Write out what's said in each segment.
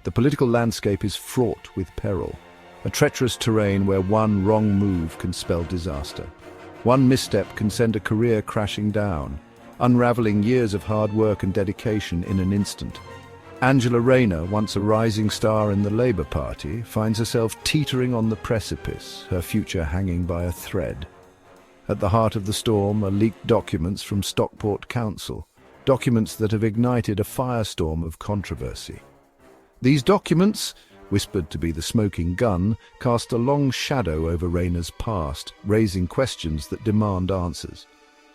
The political landscape is fraught with peril, a treacherous terrain where one wrong move can spell disaster. One misstep can send a career crashing down, unraveling years of hard work and dedication in an instant. Angela Rayner, once a rising star in the Labour Party, finds herself teetering on the precipice, her future hanging by a thread. At the heart of the storm are leaked documents from Stockport Council, documents that have ignited a firestorm of controversy. These documents, whispered to be the smoking gun, cast a long shadow over Rayner's past, raising questions that demand answers.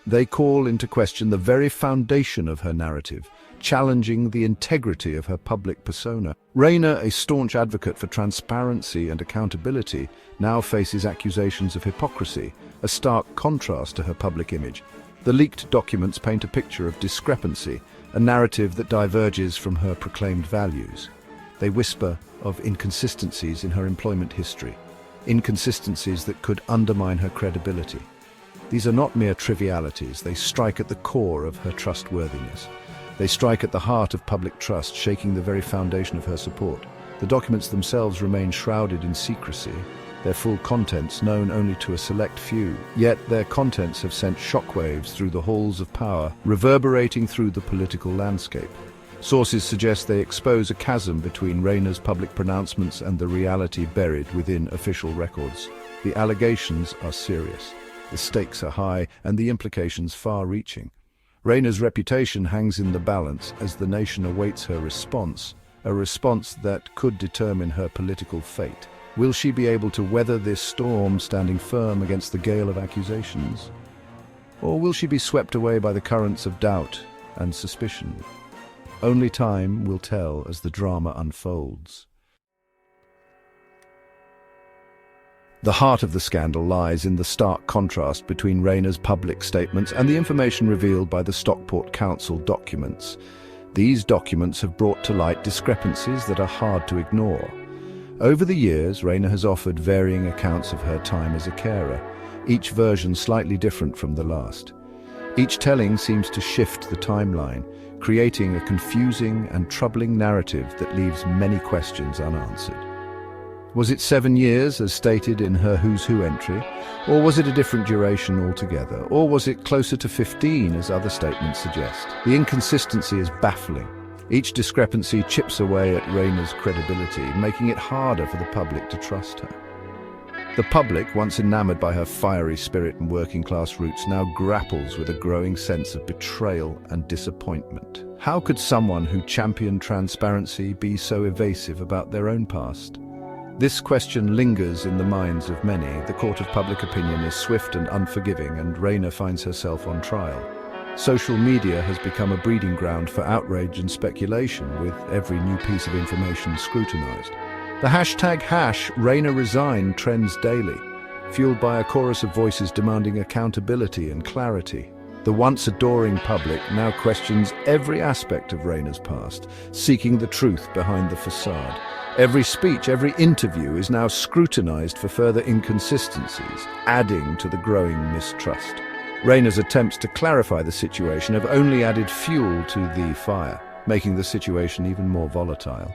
They call into question the very foundation of her narrative, challenging the integrity of her public persona. Rayner, a staunch advocate for transparency and accountability, now faces accusations of hypocrisy, a stark contrast to her public image. The leaked documents paint a picture of discrepancy, a narrative that diverges from her proclaimed values. They whisper of inconsistencies in her employment history, inconsistencies that could undermine her credibility. These are not mere trivialities, they strike at the core of her trustworthiness. They strike at the heart of public trust, shaking the very foundation of her support. The documents themselves remain shrouded in secrecy, their full contents known only to a select few. Yet their contents have sent shockwaves through the halls of power, reverberating through the political landscape. Sources suggest they expose a chasm between Rayner's public pronouncements and the reality buried within official records. The allegations are serious, the stakes are high, and the implications far-reaching. Rayner's reputation hangs in the balance as the nation awaits her response, a response that could determine her political fate. Will she be able to weather this storm, standing firm against the gale of accusations? Or will she be swept away by the currents of doubt and suspicion? Only time will tell as the drama unfolds. The heart of the scandal lies in the stark contrast between Rayner's public statements and the information revealed by the Stockport Council documents. These documents have brought to light discrepancies that are hard to ignore. Over the years, Rayner has offered varying accounts of her time as a carer, each version slightly different from the last. Each telling seems to shift the timeline, creating a confusing and troubling narrative that leaves many questions unanswered. Was it 7 years, as stated in her Who's Who entry? Or was it a different duration altogether? Or was it closer to 15, as other statements suggest? The inconsistency is baffling. Each discrepancy chips away at Rayner's credibility, making it harder for the public to trust her. The public, once enamored by her fiery spirit and working-class roots, now grapples with a growing sense of betrayal and disappointment. How could someone who championed transparency be so evasive about their own past? This question lingers in the minds of many. The court of public opinion is swift and unforgiving, and Rayner finds herself on trial. Social media has become a breeding ground for outrage and speculation, with every new piece of information scrutinized. The hashtag #RaynerResign trends daily, fueled by a chorus of voices demanding accountability and clarity. The once adoring public now questions every aspect of Rayner's past, seeking the truth behind the facade. Every speech, every interview is now scrutinized for further inconsistencies, adding to the growing mistrust. Rayner's attempts to clarify the situation have only added fuel to the fire, making the situation even more volatile.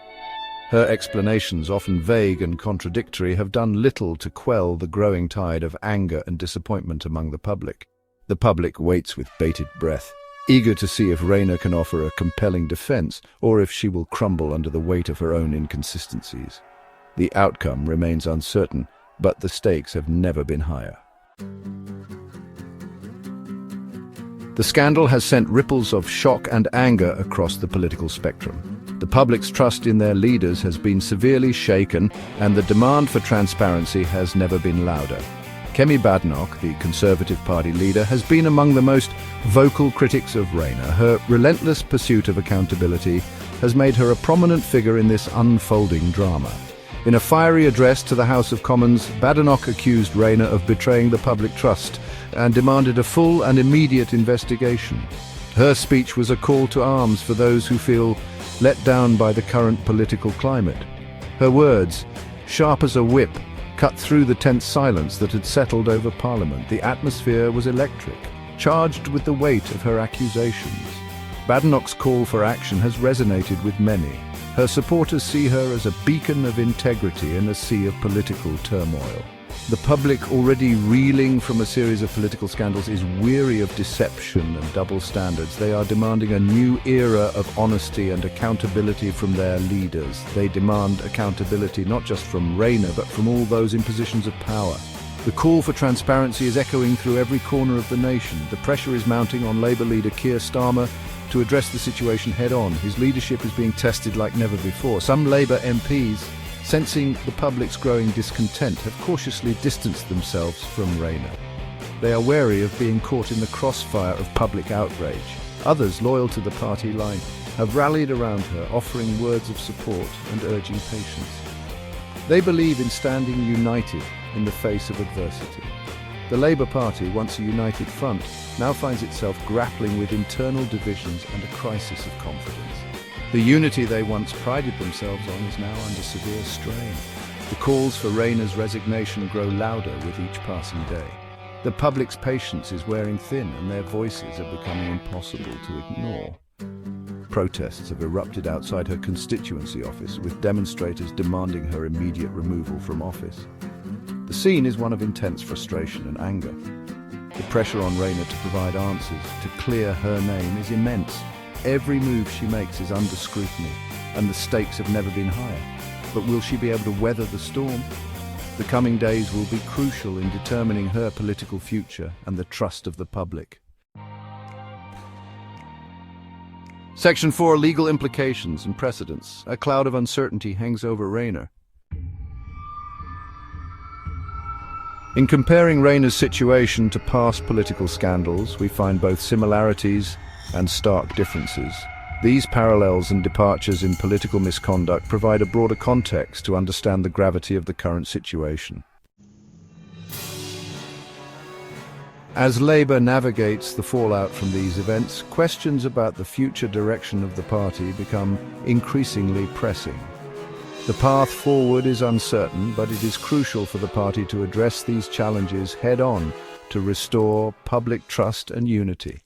Her explanations, often vague and contradictory, have done little to quell the growing tide of anger and disappointment among the public. The public waits with bated breath, eager to see if Rayner can offer a compelling defense or if she will crumble under the weight of her own inconsistencies. The outcome remains uncertain, but the stakes have never been higher. The scandal has sent ripples of shock and anger across the political spectrum. The public's trust in their leaders has been severely shaken, and the demand for transparency has never been louder. Badenoch, the Conservative Party leader, has been among the most vocal critics of Rayner. Her relentless pursuit of accountability has made her a prominent figure in this unfolding drama. In a fiery address to the House of Commons, Badenoch accused Rayner of betraying the public trust and demanded a full and immediate investigation. Her speech was a call to arms for those who feel let down by the current political climate. Her words, sharp as a whip, cut through the tense silence that had settled over Parliament. The atmosphere was electric, charged with the weight of her accusations. Badenoch's call for action has resonated with many. Her supporters see her as a beacon of integrity in a sea of political turmoil. The public, already reeling from a series of political scandals, is weary of deception and double standards. They are demanding a new era of honesty and accountability from their leaders. They demand accountability not just from Rayner, but from all those in positions of power. The call for transparency is echoing through every corner of the nation. The pressure is mounting on Labour leader Keir Starmer to address the situation head-on. His leadership is being tested like never before. Some Labour MPs, sensing the public's growing discontent, have cautiously distanced themselves from Rayner. They are wary of being caught in the crossfire of public outrage. Others, loyal to the party line, have rallied around her, offering words of support and urging patience. They believe in standing united in the face of adversity. The Labour Party, once a united front, now finds itself grappling with internal divisions and a crisis of confidence. The unity they once prided themselves on is now under severe strain. The calls for Rayner's resignation grow louder with each passing day. The public's patience is wearing thin and their voices are becoming impossible to ignore. Protests have erupted outside her constituency office, with demonstrators demanding her immediate removal from office. The scene is one of intense frustration and anger. The pressure on Rayner to provide answers, to clear her name, is immense. Every move she makes is under scrutiny, and the stakes have never been higher. But will she be able to weather the storm? The coming days will be crucial in determining her political future and the trust of the public. Section 4. Legal implications and precedents. A cloud of uncertainty hangs over Rayner. In comparing Rayner's situation to past political scandals, we find both similarities and stark differences. These parallels and departures in political misconduct provide a broader context to understand the gravity of the current situation. As Labour navigates the fallout from these events, questions about the future direction of the party become increasingly pressing. The path forward is uncertain, but it is crucial for the party to address these challenges head-on to restore public trust and unity.